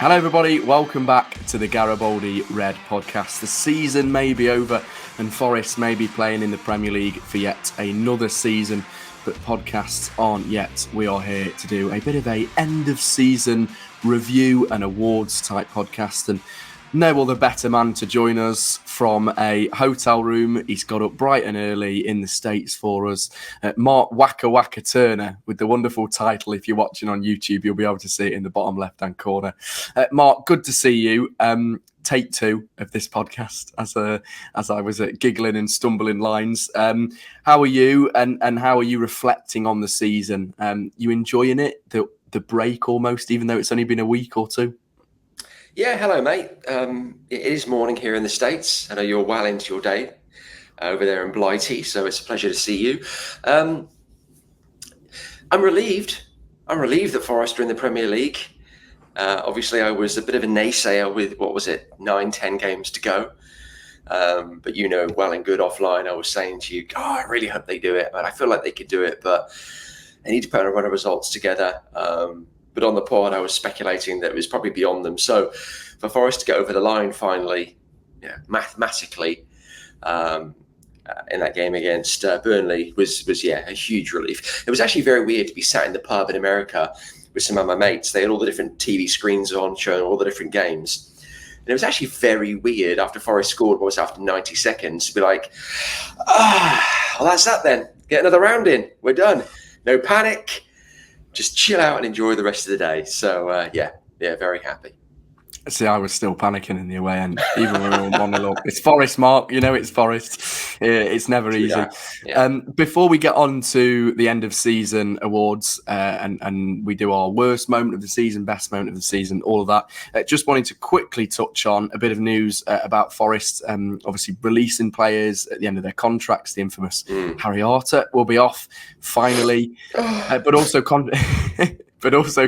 Hello everybody, welcome back to the Garibaldi Red podcast. The season may be over and Forest may be playing in the Premier League for yet another season, but podcasts aren't yet. We are here to do a bit of a end of season review and awards type podcast, and no other better man to join us from a hotel room. He's got up bright and early in the States for us. Mark Waka Waka Turner, with the wonderful title. If you're watching on YouTube, you'll be able to see it in the bottom left-hand corner. Mark, good to see you. Take two of this podcast as I was giggling and stumbling lines. How are you and how are you reflecting on the season? You enjoying it, the break almost, even though it's only been a week or two? Yeah, hello, mate. It is morning here in the States. I know you're well into your day over there in Blighty, so it's a pleasure to see you. I'm relieved. I'm relieved that Forest are in the Premier League. Obviously, I was a bit of a naysayer with, 9-10 games to go. But you know, well and good offline, I was saying to you, I really hope they do it. But I feel like they could do it, but they need to put a run of results together. But on the pod, I was speculating that it was probably beyond them. So for Forest to get over the line finally, mathematically, in that game against Burnley was a huge relief. It was actually very weird to be sat in the pub in America with some of my mates. They had all the different TV screens on, showing all the different games. And it was actually very weird after Forest scored, after 90 seconds, to be like, well, that's that then. Get another round in. We're done. No panic. Just chill out and enjoy the rest of the day. So, very happy. See, I was still panicking in the away end, even when we were 1-0 up. It's Forest, Mark. You know it's Forest. It's never easy. Yeah. Before we get on to the end of season awards and we do our worst moment of the season, best moment of the season, all of that, just wanted to quickly touch on a bit of news about Forest. Obviously, releasing players at the end of their contracts. The infamous Harry Arter will be off finally, but also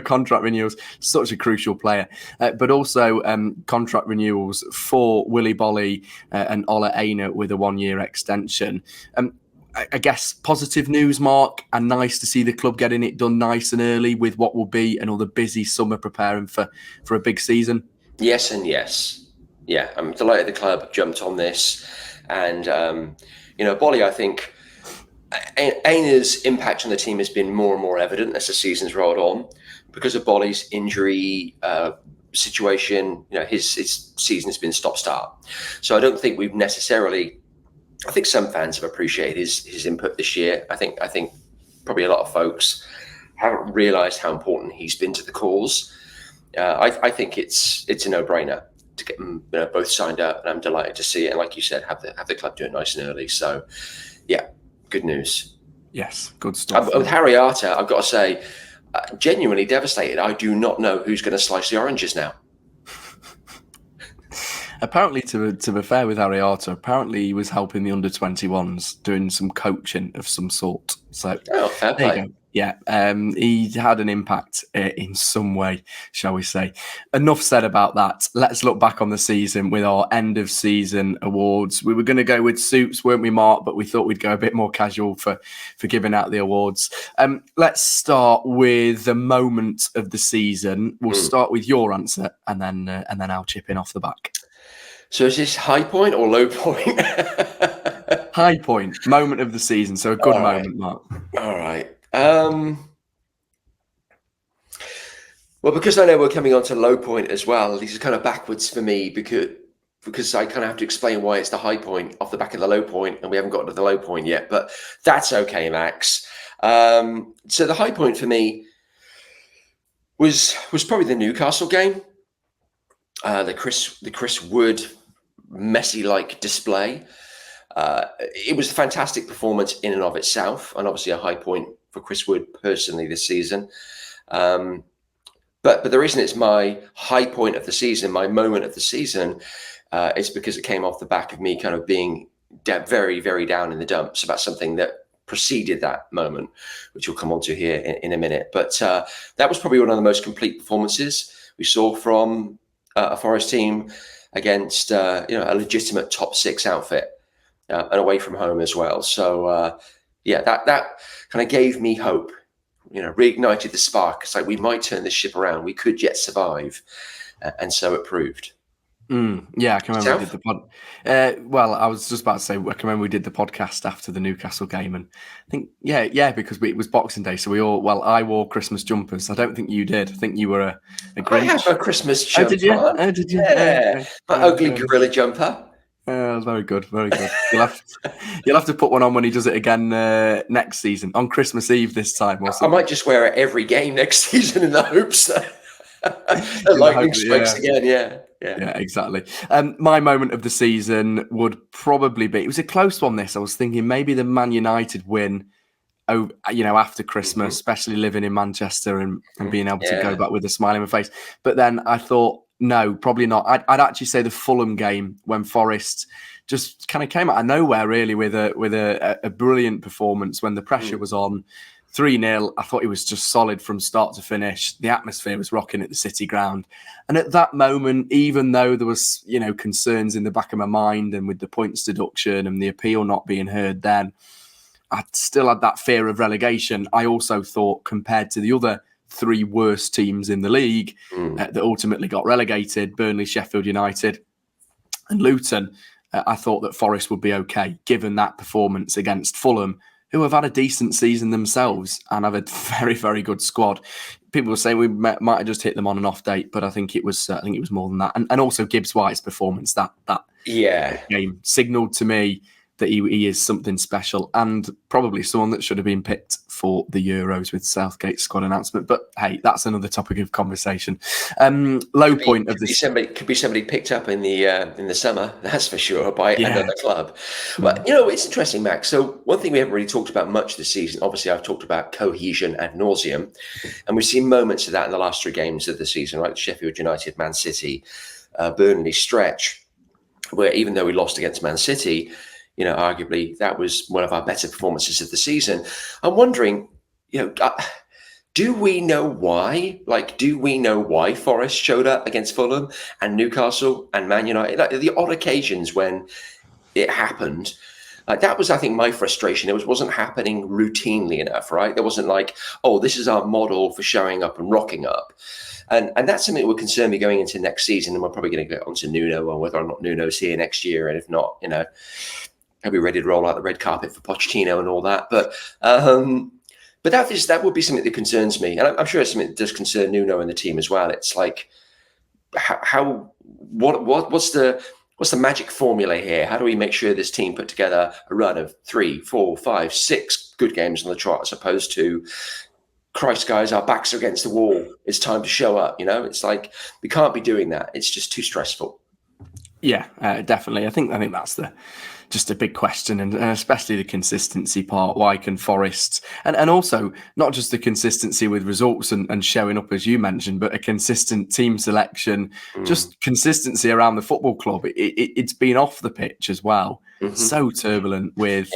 contract renewals, such a crucial player, but also contract renewals for Willy Bolly and Ola Aina with a 1-year extension. I guess positive news, Mark, and nice to see the club getting it done nice and early with what will be another busy summer preparing for a big season. Yes and yes. Yeah, I'm delighted the club jumped on this. And, Bolly, I think, Aina's impact on the team has been more and more evident as the season's rolled on because of Bolly's injury situation. His season has been stop-start. So I don't think we've necessarily. I think some fans have appreciated his input this year. I think probably a lot of folks haven't realised how important he's been to the cause. I think it's a no-brainer to get them both signed up, and I'm delighted to see it. And like you said, have the club do it nice and early. So yeah. Good news. Yes, good stuff. With Harry Arter, I've got to say, genuinely devastated. I do not know who's going to slice the oranges now. Apparently, to be fair with Harry Arter, apparently he was helping the under-21s doing some coaching of some sort. So fair play. There you go. Yeah, he had an impact in some way, shall we say. Enough said about that. Let's look back on the season with our end of season awards. We were going to go with suits, weren't we, Mark? But we thought we'd go a bit more casual for giving out the awards. Let's start with the moment of the season. We'll start with your answer, and then I'll chip in off the back. So is this high point or low point? High point, moment of the season. So a good moment, Mark. All right. Well, because I know we're coming on to low point as well, this is kind of backwards for me because I kind of have to explain why it's the high point off the back of the low point, and we haven't got to the low point yet, but that's okay, Max. So the high point for me was probably the Newcastle game, the Chris Wood Messi-like display. It was a fantastic performance in and of itself, and obviously a high point for Chris Wood personally this season. But the reason it's my high point of the season, my moment of the season, is because it came off the back of me kind of being very, very down in the dumps about something that preceded that moment, which we'll come on to here in a minute. But that was probably one of the most complete performances we saw from a Forest team against a legitimate top 6 outfit. And away from home as well. So, that kind of gave me hope, reignited the spark. It's like, we might turn this ship around. We could yet survive. and so it proved. Yeah, I can remember we Yourself? did the pod. Well, I was just about to say, I can remember we did the podcast after the Newcastle game, and I think, because it was Boxing Day, so I wore Christmas jumpers. I don't think you did. I think you were a I Grinch. have a Christmas Oh, jumper did you? on. Oh, did you? Yeah, Okay. my ugly gorilla jumper. Very good, very good. You'll have to put one on when he does it again next season on Christmas Eve this time or I something. might just wear it every game next season in the hopes that the lightning strikes again. Yeah, exactly. My moment of the season would probably be, it was a close one. This I was thinking maybe the Man United win. After Christmas, especially living in Manchester and being able to go back with a smile on my face. But then I thought, no, probably not. I'd actually say the Fulham game when Forest just kind of came out of nowhere, really, with a brilliant performance when the pressure was on. 3-0. I thought it was just solid from start to finish. The atmosphere was rocking at the City Ground. And at that moment, even though there was, concerns in the back of my mind and with the points deduction and the appeal not being heard then, I still had that fear of relegation. I also thought, compared to the other 3 worst teams in the league that ultimately got relegated, Burnley, Sheffield United and Luton, I thought that Forest would be okay, given that performance against Fulham, who have had a decent season themselves and have a very, very good squad. People will say we might have just hit them on an off date, but I think it was more than that. And also Gibbs White's performance that game signalled to me that he is something special and probably someone that should have been picked for the Euros with Southgate's squad announcement. But hey, that's another topic of conversation. Could be somebody picked up in the summer, that's for sure, by another club. Well, it's interesting, Max. So one thing we haven't really talked about much this season, obviously I've talked about cohesion ad nauseum, and we've seen moments of that in the last 3 games of the season, right? Sheffield United, Man City, Burnley stretch, where even though we lost against Man City, arguably that was one of our better performances of the season. I'm wondering, do we know why? Do we know why Forest showed up against Fulham and Newcastle and Man United? The odd occasions when it happened, that was, I think, my frustration. It wasn't happening routinely enough, right? There wasn't this is our model for showing up and rocking up. And that's something that would concern me going into next season. And we're probably going to get onto Nuno and whether or not Nuno's here next year. And if not, I'll be ready to roll out the red carpet for Pochettino and all that. But that would be something that concerns me. And I'm sure it's something that does concern Nuno and the team as well. It's what's the magic formula here? How do we make sure this team put together a run of 3, 4, 5, 6 good games on the trot, as opposed to, Christ, guys, our backs are against the wall. It's time to show up. It's we can't be doing that. It's just too stressful. Yeah, definitely. I think that's just a big question, and especially the consistency part. Why can Forest, and also not just the consistency with results and showing up, as you mentioned, but a consistent team selection, just consistency around the football club. It's been off the pitch as well. So turbulent with...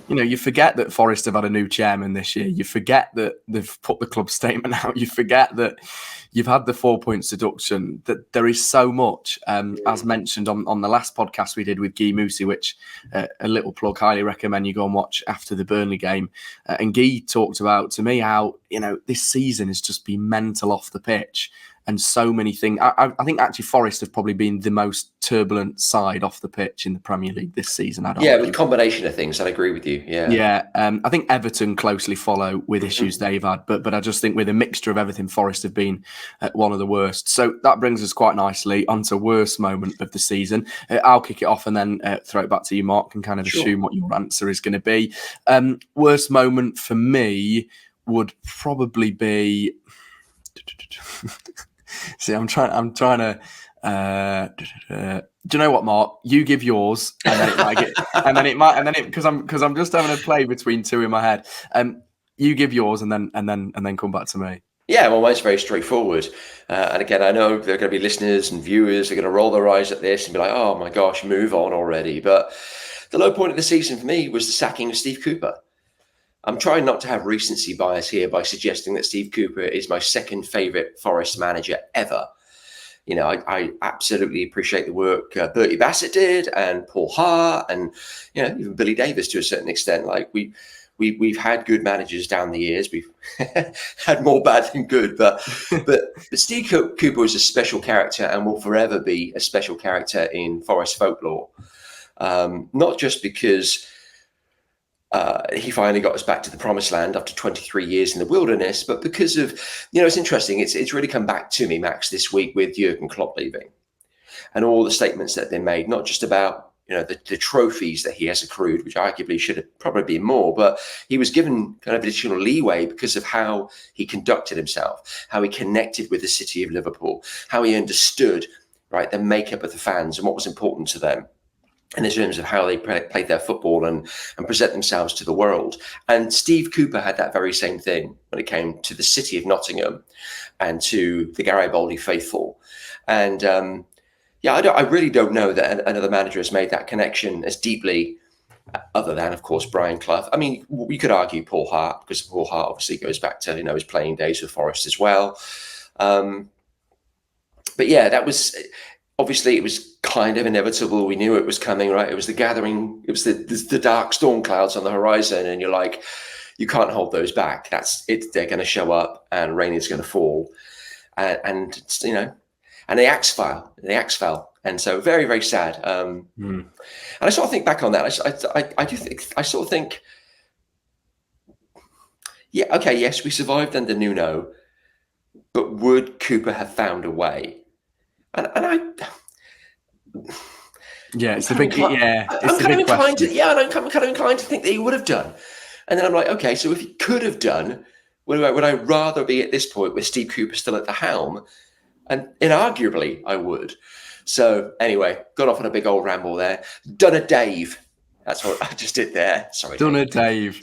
you forget that Forest have had a new chairman this year. You forget that they've put the club statement out. You forget that you've had the 4 points deduction, that there is so much. As mentioned on the last podcast we did with Guy Moussi, which a little plug, highly recommend you go and watch after the Burnley game. And Guy talked about to me how, this season has just been mental off the pitch. And so many things. I think actually Forest have probably been the most turbulent side off the pitch in the Premier League this season. With a combination of things. I agree with you. I think Everton closely follow with issues they've had, but I just think with a mixture of everything, Forest have been one of the worst. So that brings us quite nicely onto worst moment of the season. I'll kick it off and then throw it back to you, Mark, and kind of assume what your answer is going to be. Worst moment for me would probably be. See, I'm trying to. Do you know what, Mark? You give yours, and then it might get, because I'm just having a play between 2 in my head. You give yours, and then come back to me. Yeah, well, mine's very straightforward. And again, I know there are going to be listeners and viewers who are going to roll their eyes at this and be like, "Oh my gosh, move on already." But the low point of the season for me was the sacking of Steve Cooper. I'm trying not to have recency bias here by suggesting that Steve Cooper is my second favourite Forest manager ever. I absolutely appreciate the work Bertie Bassett did and Paul Hart and, even Billy Davis to a certain extent. we've had good managers down the years. We've had more bad than good, but Steve Cooper was a special character and will forever be a special character in Forest folklore. Not just because he finally got us back to the promised land after 23 years in the wilderness, but because of, it's interesting. It's really come back to me, Max, this week with Jurgen Klopp leaving and all the statements that have been made, not just about, the trophies that he has accrued, which arguably should have probably been more, but he was given kind of additional leeway because of how he conducted himself, how he connected with the city of Liverpool, how he understood, right, the makeup of the fans and what was important to them. And in terms of how they played their football and present themselves to the world. And Steve Cooper had that very same thing when it came to the city of Nottingham and to the Garibaldi faithful. And I really don't know that another manager has made that connection as deeply, other than, of course, Brian Clough. I mean, we could argue Paul Hart, because Paul Hart obviously goes back to, his playing days with Forest as well. But yeah, that was... Obviously, it was kind of inevitable. We knew it was coming, right? It was the gathering. It was the dark storm clouds on the horizon, and you're like, you can't hold those back. That's it. They're going to show up, and rain is going to fall, and the axe fell, and so very, very sad. And I sort of think back on that. I do think I sort of think, yeah, okay, yes, we survived under Nuno, but would Cooper have found a way? And it's a big, I'm kind of inclined to think that he would have done. And then I'm like, okay, so if he could have done, would I rather be at this point with Steve Cooper still at the helm? And inarguably, I would. So anyway, got off on a big old ramble there. Done a Dave. That's what I just did there. Sorry, Dave.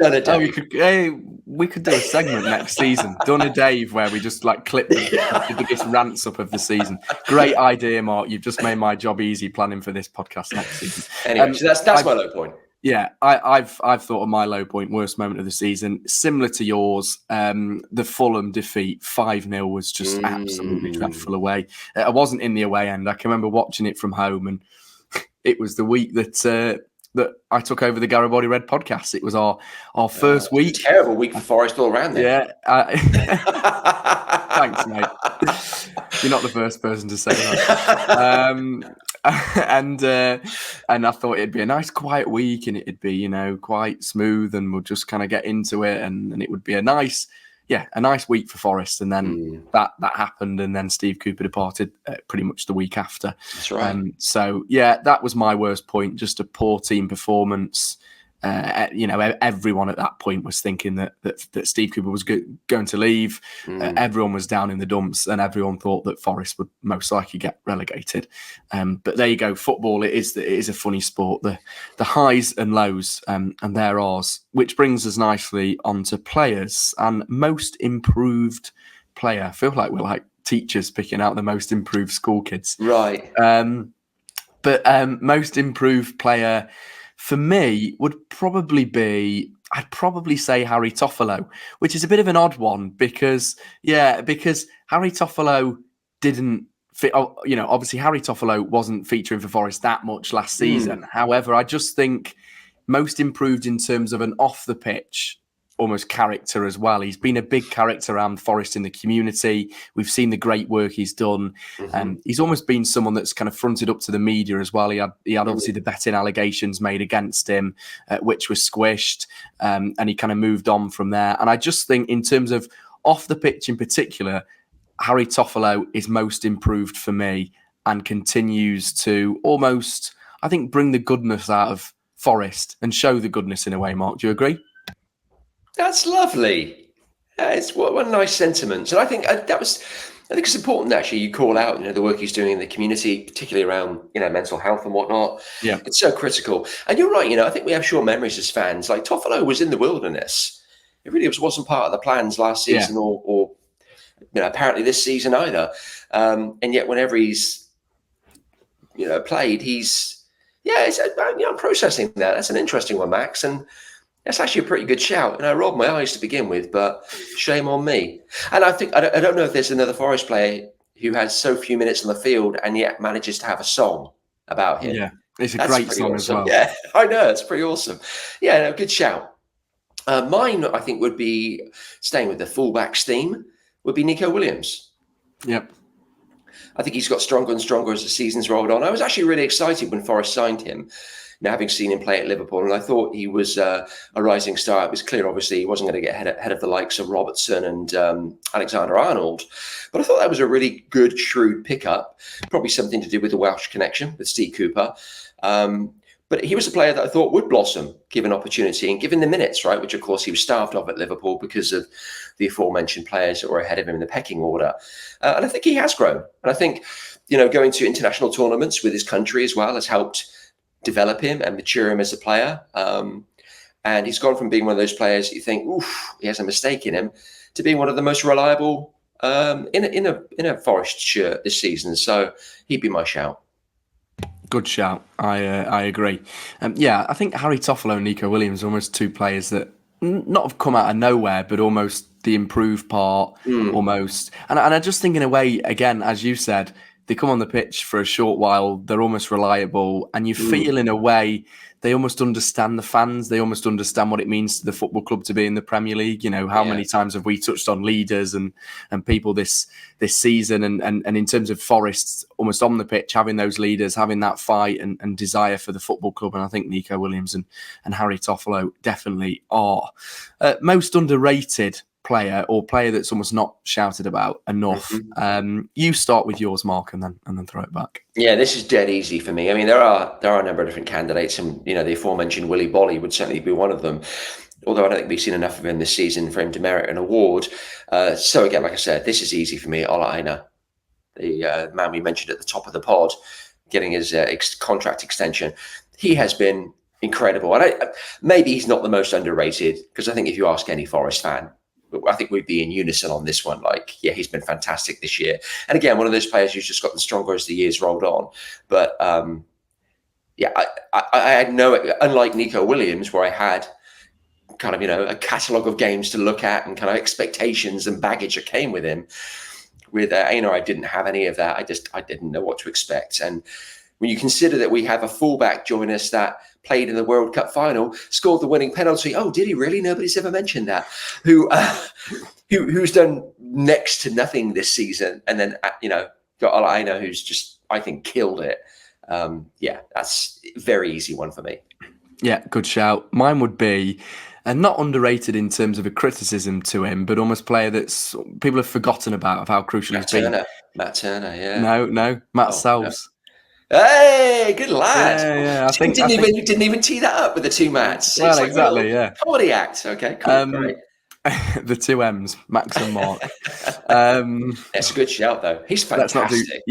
We could do a segment next season. Done a Dave, where we just clip the biggest rants up of the season. Great idea, Mark. You've just made my job easy planning for this podcast next season. Anyway, so that's my low point. Yeah, I've thought of my low point, worst moment of the season, similar to yours. The Fulham defeat 5-0 was just absolutely dreadful away. I wasn't in the away end. I can remember watching it from home, and it was the week that I took over the Garibaldi Red podcast. It was our first week. Terrible week for Forest all around there. Yeah. Thanks, mate. You're not the first person to say that. And I thought it'd be a nice quiet week, and it'd be, quite smooth, and we'll just kind of get into it, and it would be a nice week for Forest. And then that happened, and then Steve Cooper departed pretty much the week after. That's right. So that was my worst point. Just a poor team performance. Everyone at that point was thinking that Steve Cooper was going to leave. Everyone was down in the dumps, and everyone thought that Forest would most likely get relegated. But there you go. Football, it is a funny sport. The highs and lows, and they're ours. Which brings us nicely onto players and most improved player. I feel like we're like teachers picking out the most improved school kids, right? But most improved player, for me, would probably be, I'd probably say Harry Toffolo, which is a bit of an odd one because Harry Toffolo didn't fit. Obviously Harry Toffolo wasn't featuring for Forest that much last season. However, I just think most improved in terms of an off the pitch, almost character as well. He's been a big character around Forest in the community. We've seen the great work he's done. He's almost been someone that's kind of fronted up to the media as well. He had obviously the betting allegations made against him, which was squished, and he kind of moved on from there. And I just think in terms of off the pitch in particular, Harry Toffolo is most improved for me and continues to almost, I think, bring the goodness out of Forest and show the goodness in a way. Mark, do you agree? That's lovely. It's what nice sentiments, and I think it's important actually. You call out, the work he's doing in the community, particularly around mental health and whatnot. Yeah, it's so critical. And you're right. I think we have short memories as fans. Like Toffolo was in the wilderness. It really wasn't part of the plans last season, or apparently this season either. And yet, whenever he's played, I'm processing that. That's an interesting one, Max, and that's actually a pretty good shout. I rolled my eyes to begin with, but shame on me. And I think I don't know if there's another Forest player who has so few minutes on the field and yet manages to have a song about him. Yeah, it's a great song awesome. as well. Yeah, I know, it's pretty awesome. Yeah, good shout. Mine, I think, would be, staying with the fullbacks theme, would be Nico Williams. Yep. I think he's got stronger and stronger as the season's rolled on. I was actually really excited when Forest signed him, now having seen him play at Liverpool, and I thought he was a rising star. It was clear, obviously, he wasn't going to get ahead of the likes of Robertson and Alexander-Arnold, but I thought that was a really good, shrewd pickup, probably something to do with the Welsh connection with Steve Cooper. But he was a player that I thought would blossom, given opportunity and given the minutes, right? Which, of course, he was starved of at Liverpool because of the aforementioned players that were ahead of him in the pecking order. And I think he has grown. And I think, going to international tournaments with his country as well has helped develop him and mature him as a player. And he's gone from being one of those players that you think, oof, he has a mistake in him, to being one of the most reliable in a Forest shirt this season. So he'd be my shout. Good shout. I agree. I think Harry Toffolo and Nico Williams are almost two players that not have come out of nowhere, but almost the improved part, almost. And I just think in a way, again, as you said, they come on the pitch for a short while, they're almost reliable, and you feel in a way they almost understand the fans. They almost understand what it means to the football club to be in the Premier League. How many times have we touched on leaders and people this season, and in terms of Forest, almost on the pitch, having those leaders, having that fight and desire for the football club. And I think Nico Williams and Harry Toffolo definitely are. Most underrated player, or player that's almost not shouted about enough. You start with yours, Mark, and then throw it back. Yeah, this is dead easy for me. I mean, there are a number of different candidates, and the aforementioned Willy Bolly would certainly be one of them. Although I don't think we've seen enough of him this season for him to merit an award. So again, like I said, this is easy for me. Ola Aina, the man we mentioned at the top of the pod, getting his contract extension. He has been incredible. And maybe he's not the most underrated, because I think if you ask any Forest fan, I think we'd be in unison on this one. Like, yeah, he's been fantastic this year. And again, one of those players who's just gotten stronger as the years rolled on. But I had unlike Nico Williams, where I had kind of, a catalogue of games to look at and kind of expectations and baggage that came with him. With Aina, I didn't have any of that. I didn't know what to expect. And when you consider that we have a fullback join us that played in the World Cup final, scored the winning penalty. Oh, did he really? Nobody's ever mentioned that. Who's done next to nothing this season, and then got Ola Aina, who's just, I think, killed it. That's a very easy one for me. Yeah, good shout. Mine would be, and not underrated in terms of a criticism to him, but almost player that's people have forgotten about of how crucial he's been. Matt Turner, yeah. No, Matt Sells. No. Hey, good lad. Yeah. I think didn't even tee that up with the two Mats. Well, exactly, yeah. Comedy act. Okay, cool. Great. The two M's, Max and Mark. That's a good shout, though. He's fantastic.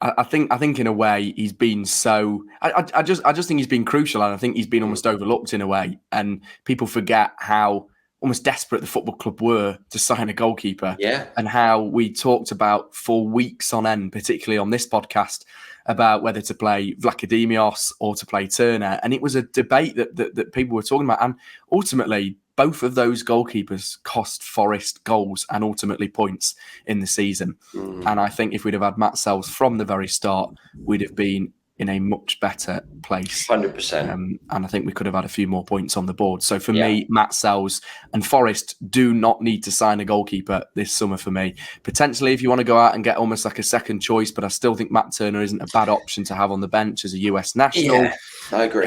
I think in a way he's been so. I just think he's been crucial, and I think he's been almost overlooked in a way, and people forget how almost desperate the football club were to sign a goalkeeper. Yeah. And how we talked about for weeks on end, particularly on this podcast, about whether to play Vlachodimios or to play Turner. And it was a debate that people were talking about. And ultimately, both of those goalkeepers cost Forest goals and ultimately points in the season. And I think if we'd have had Matt Sells from the very start, we'd have been in a much better place. 100%. And I think we could have had a few more points on the board. So for me, Matt Sells and Forest do not need to sign a goalkeeper this summer for me. Potentially, if you want to go out and get almost like a second choice, but I still think Matt Turner isn't a bad option to have on the bench as a US national. Yeah, I agree.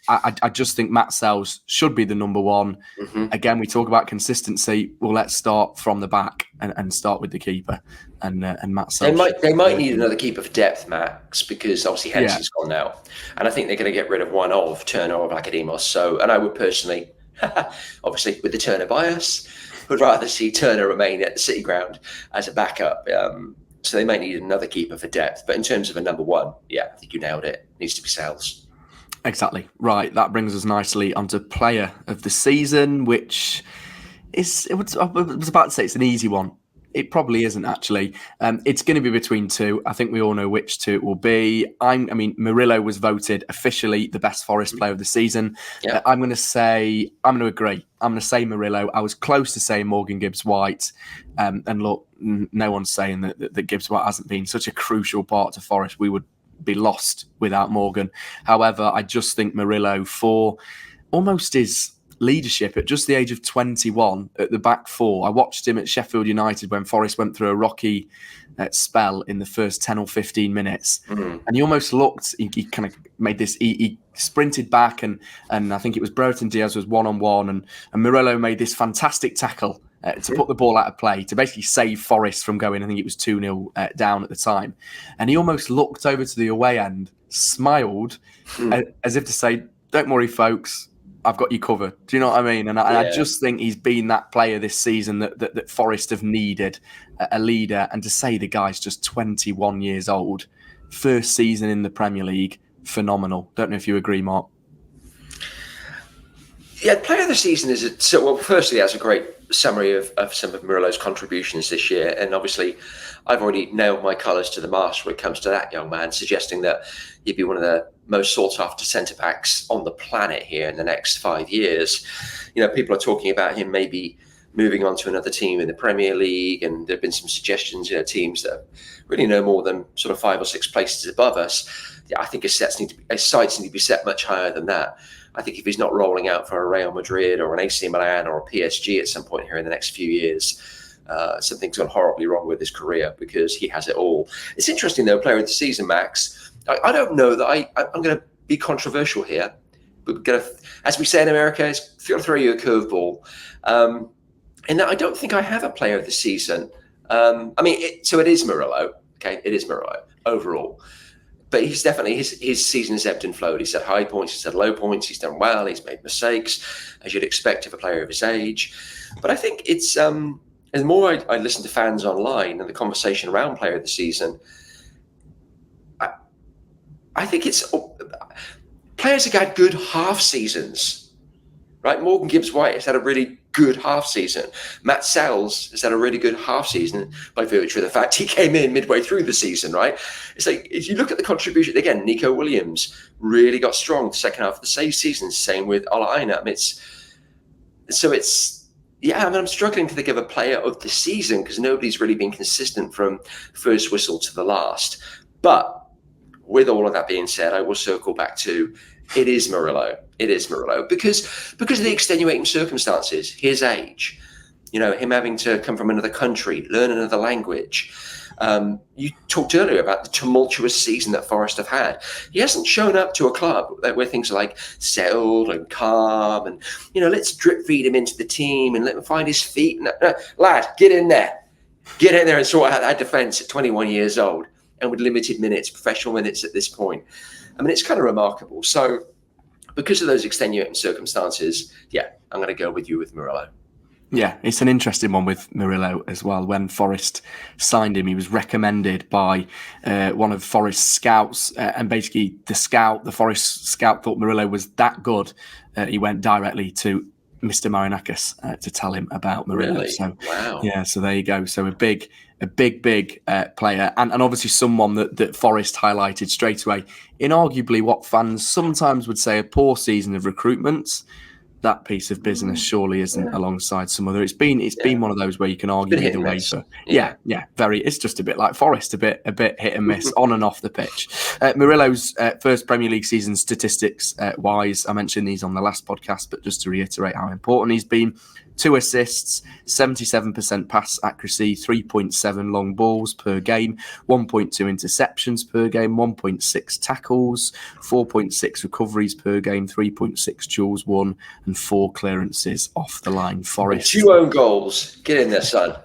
I just think Matt Sells should be the number one. Again, we talk about consistency. Well, let's start from the back and start with the keeper. And Matt Sells. They might need another keeper for depth, Max, because obviously Henson's gone now. And I think they're going to get rid of one of Turner or Vlachodimos. So, and I would personally, obviously with the Turner bias, would rather see Turner remain at the City Ground as a backup. So they might need another keeper for depth. But in terms of a number one, I think you nailed it. It needs to be Sells. Exactly. Right. That brings us nicely onto player of the season, which is, I was about to say it's an easy one. It probably isn't, actually. It's going to be between two. I think we all know which two it will be. Murillo was voted officially the best Forest player of the season. Yeah. I'm going to agree. I'm going to say Murillo. I was close to saying Morgan Gibbs-White. And look, no one's saying that Gibbs-White hasn't been such a crucial part to Forest. We would be lost without Morgan. However, I just think Murillo, for almost his leadership at just the age of 21 at the back four. I watched him at Sheffield United when Forest went through a rocky spell in the first 10 or 15 minutes. And he almost looked, he kind of made this, he sprinted back and I think it was Brereton Diaz was one-on-one and Murillo made this fantastic tackle to put the ball out of play, to basically save Forest from going, I think it was 2-0 down at the time. And he almost looked over to the away end, smiled, as if to say, don't worry, folks, I've got you covered. Do you know what I mean? And I just think he's been that player this season that Forest have needed, a leader. And to say the guy's just 21 years old, first season in the Premier League, phenomenal. Don't know if you agree, Mark. Yeah, player of the season is firstly, that's a great summary of some of Murillo's contributions this year. And obviously, I've already nailed my colours to the mast when it comes to that young man, suggesting that he'd be one of the most sought after centre backs on the planet here in the next 5 years. People are talking about him maybe moving on to another team in the Premier League, and there have been some suggestions, teams that are really no more than sort of 5 or 6 places above us. Yeah, I think his sights need to be set much higher than that. I think if he's not rolling out for a Real Madrid or an AC Milan or a PSG at some point here in the next few years, something's gone horribly wrong with his career, because he has it all. It's interesting, though, player of the season, Max. I don't know that I'm going to be controversial here. We're going to, as we say in America, it's going to throw you a curveball. And that I don't think I have a player of the season. It is Murillo. Okay, it is Murillo overall. But he's definitely, his season has ebbed and flowed. He's had high points, he's had low points, he's done well, he's made mistakes, as you'd expect of a player of his age. But I think it's, the more I listen to fans online and the conversation around player of the season, I think it's players have had good half seasons, right? Morgan Gibbs-White has had a really good half season. Matt Sells has had a really good half season by virtue of the fact he came in midway through the season, right? It's like, if you look at the contribution, again, Nico Williams really got strong the second half of the season, same with Ola Aina. I'm struggling to think of a player of the season because nobody's really been consistent from first whistle to the last. But with all of that being said, I will circle back to it is Murillo. It is Murillo because of the extenuating circumstances, his age, him having to come from another country, learn another language. You talked earlier about the tumultuous season that Forest have had. He hasn't shown up to a club where things are like settled and calm and, let's drip feed him into the team and let him find his feet. Lad, get in there. Get in there and sort out that defence at 21 years old and with limited minutes, professional minutes at this point. It's kind of remarkable. So because of those extenuating circumstances, I'm going to go with you with Murillo. Yeah, it's an interesting one with Murillo as well. When Forest signed him, he was recommended by one of Forest's scouts. And basically the Forest scout thought Murillo was that good. He went directly to Mr. Marinakis to tell him about Murillo. Really? So, wow. Yeah, so there you go. So a big player, and obviously someone that Forest highlighted straight away in arguably what fans sometimes would say a poor season of recruitment. That piece of business surely isn't alongside some other. It's been one of those where you can argue either way. Very. It's just a bit like Forest, a bit hit and miss on and off the pitch. Murillo's first Premier League season statistics wise, I mentioned these on the last podcast, but just to reiterate how important he's been: 2 assists, 77% pass accuracy, 3.7 long balls per game, 1.2 interceptions per game, 1.6 tackles, 4.6 recoveries per game, 3.6 duels won, and 4 clearances off the line. Forest. 2 own goals. Get in there, son.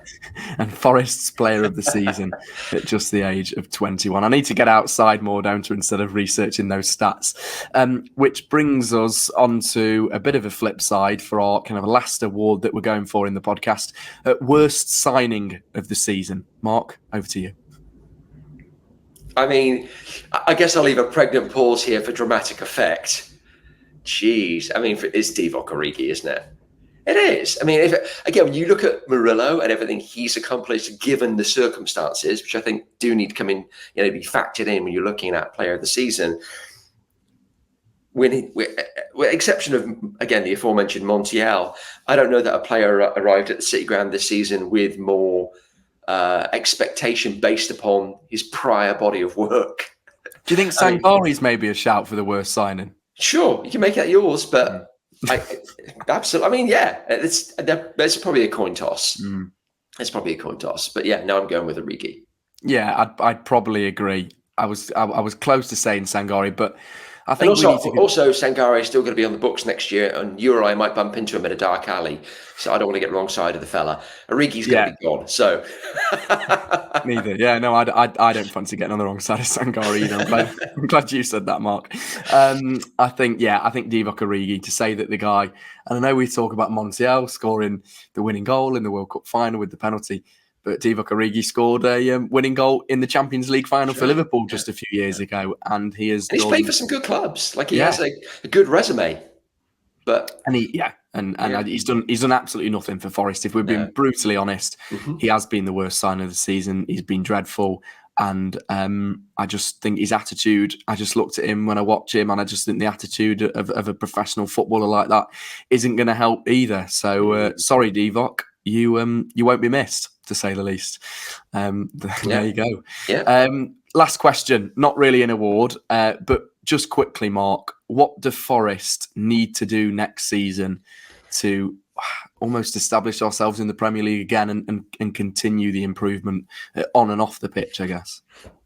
And Forest's player of the season at just the age of 21. I need to get outside more, don't I, instead of researching those stats. Which brings us on to a bit of a flip side for our kind of last award that we're going for in the podcast. Worst signing of the season. Mark, over to you. I guess I'll leave a pregnant pause here for dramatic effect. Jeez. It's Divock Origi, isn't it? It is. When you look at Murillo and everything he's accomplished, given the circumstances, which I think do need to come in, be factored in when you're looking at player of the season. With exception of, again, the aforementioned Montiel, I don't know that a player arrived at the City Ground this season with more expectation based upon his prior body of work. Do you think Sangari's maybe a shout for the worst signing? Sure, you can make that yours, but Absolutely. I mean, yeah, it's probably a coin toss. Mm. It's probably a coin toss. But yeah, no, I'm going with Origi. Yeah, I'd probably agree. I was close to saying Sangare, but I And think we need to. also Sangare is still going to be on the books next year, and you or I might bump into him at a dark alley. So I don't want to get the wrong side of the fella. Origi's going to be gone. So neither. Yeah, no, I don't fancy getting on the wrong side of Sangare either. I'm glad you said that, Mark. I think Divock Origi, to say that the guy, and I know we talk about Montiel scoring the winning goal in the World Cup final with the penalty, but Divock Origi scored a winning goal in the Champions League final for Liverpool just a few years ago, and he's played for some good clubs. Like he has a good resume. But he's done absolutely nothing for Forest. If we're being brutally honest, he has been the worst sign of the season. He's been dreadful, and I just think his attitude. I just looked at him when I watch him, and I just think the attitude of a professional footballer like that isn't going to help either. So sorry, Divock, you won't be missed, to say the least. There you go. Yeah. Last question, not really an award, but just quickly, Mark, what do Forest need to do next season to almost establish ourselves in the Premier League again and continue the improvement on and off the pitch, I guess?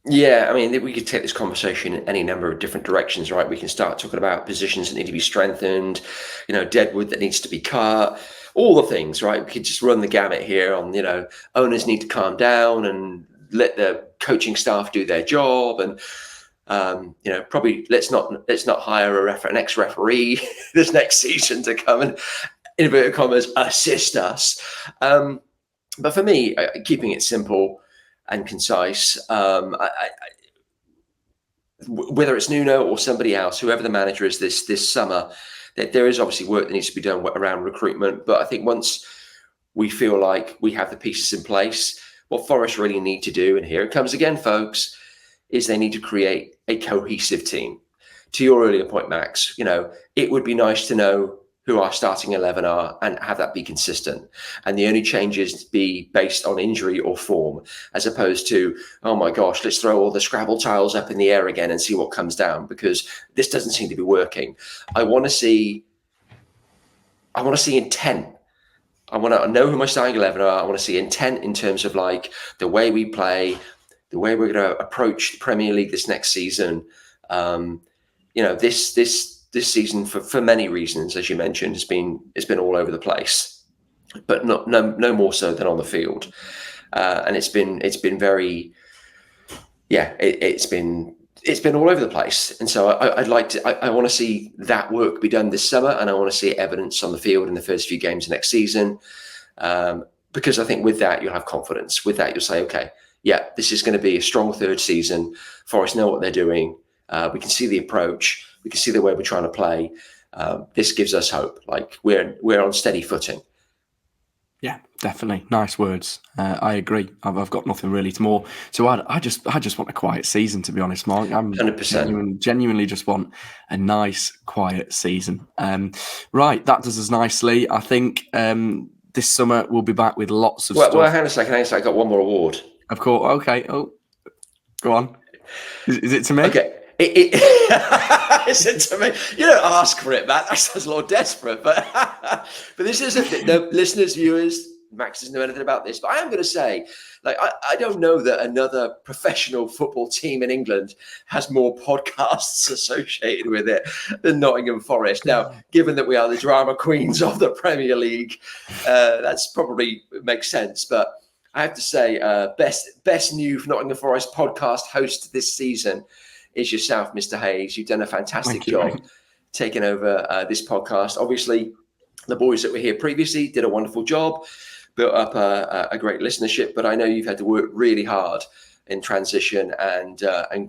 Yeah, I mean, we could take this conversation in any number of different directions, right? We can start talking about positions that need to be strengthened, deadwood that needs to be cut, all the things, right? We could just run the gamut here on, owners need to calm down and let the coaching staff do their job, and probably let's not hire an ex-referee this next season to come and, in inverted commas, assist us. But for me, keeping it simple and concise, whether it's Nuno or somebody else, whoever the manager is this summer, that there is obviously work that needs to be done around recruitment. But I think once we feel like we have the pieces in place, what Forest really need to do, and here it comes again, folks, is they need to create a cohesive team. To your earlier point, Max, it would be nice to know who our starting 11 are and have that be consistent. And the only changes be based on injury or form, as opposed to, oh my gosh, let's throw all the Scrabble tiles up in the air again and see what comes down, because this doesn't seem to be working. I want to see intent. I want to know who my starting 11 are. I want to see intent in terms of like the way we play, the way we're going to approach the Premier League this next season. This season, for many reasons, as you mentioned, it's been all over the place, but no more so than on the field. And it's been very, it's been all over the place. And so I want to see that work be done this summer, and I want to see evidence on the field in the first few games of next season, because I think with that you'll have confidence. With that you'll say, okay, yeah, this is going to be a strong third season. Forest know what they're doing. We can see the approach. We can see the way we're trying to play. This gives us hope. Like we're on steady footing. Yeah, definitely. Nice words. I agree. I've got nothing really more to add. I just want a quiet season, to be honest, Mark. I'm 100%. Genuinely just want a nice, quiet season. Right, that does us nicely. I think this summer we'll be back with lots of stuff. Well, hang on a second. I got one more award. Of course. Okay. Oh, go on. Is it to me? Okay. Is it to me? You don't ask for it, Matt. That sounds a little desperate, but this isn't. No, listeners, viewers, Max doesn't know anything about this, but I am going to say, like, I don't know that another professional football team in England has more podcasts associated with it than Nottingham Forest. Now, given that we are the drama queens of the Premier League, that's probably makes sense, but I have to say, best new Nottingham Forest podcast host this season is yourself, Mr. Hayes. You've done a fantastic job taking over this podcast. Obviously, the boys that were here previously did a wonderful job, built up a great listenership, but I know you've had to work really hard in transition and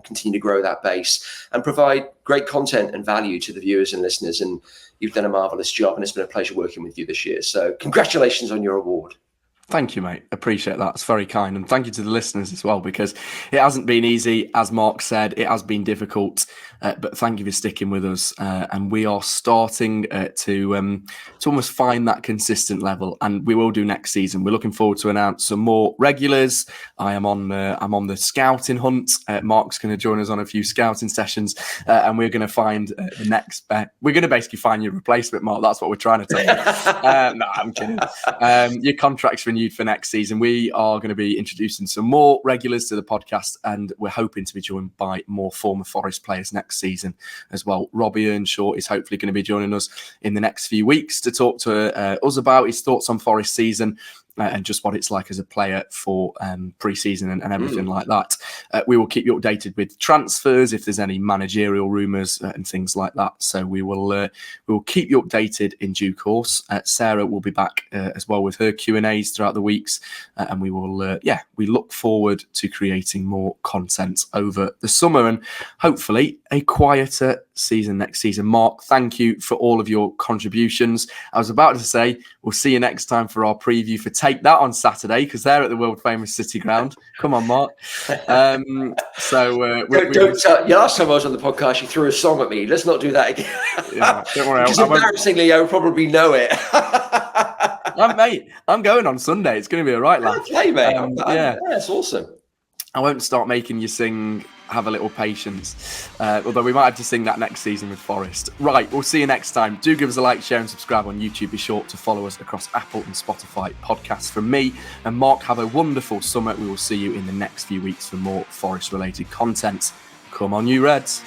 continue to grow that base and provide great content and value to the viewers and listeners. And you've done a marvelous job, and it's been a pleasure working with you this year. So congratulations on your award. Thank you, mate. Appreciate that. It's very kind. And thank you to the listeners as well, because it hasn't been easy. As Mark said, it has been difficult. But thank you for sticking with us. And we are starting to almost find that consistent level. And we will do next season. We're looking forward to announce some more regulars. I'm on the scouting hunt. Mark's going to join us on a few scouting sessions. And we're going to find the next... we're going to basically find your replacement, Mark. That's what we're trying to tell you. No, I'm kidding. Your contract's renewed for next season. We are going to be introducing some more regulars to the podcast, and we're hoping to be joined by more former Forest players next season as well. Robbie Earnshaw is hopefully going to be joining us in the next few weeks to talk to us about his thoughts on Forest season. And just what it's like as a player for pre-season and everything like that. We will keep you updated with transfers if there's any managerial rumours and things like that. So we will keep you updated in due course. Sarah will be back as well with her Q&As throughout the weeks, and we will we look forward to creating more content over the summer and hopefully a quieter season next season. Mark, thank you for all of your contributions. I was about to say we'll see you next time for our preview for Take That on Saturday, because they're at the world famous City Ground. Come on, Mark. Last time I was on the podcast, you threw a song at me. Let's not do that again. Yeah, don't worry. Because embarrassingly, I probably know it. I'm going on Sunday. It's going to be all right, lad. Okay, mate. Yeah, that's awesome. I won't start making you sing Have a Little Patience, although we might have to sing that next season with Forest. Right, we'll see you next time. Do give us a like, share and subscribe on YouTube. Be sure to follow us across Apple and Spotify podcasts. From me and Mark, have a wonderful summer. We will see you in the next few weeks for more Forest-related content. Come on, you Reds.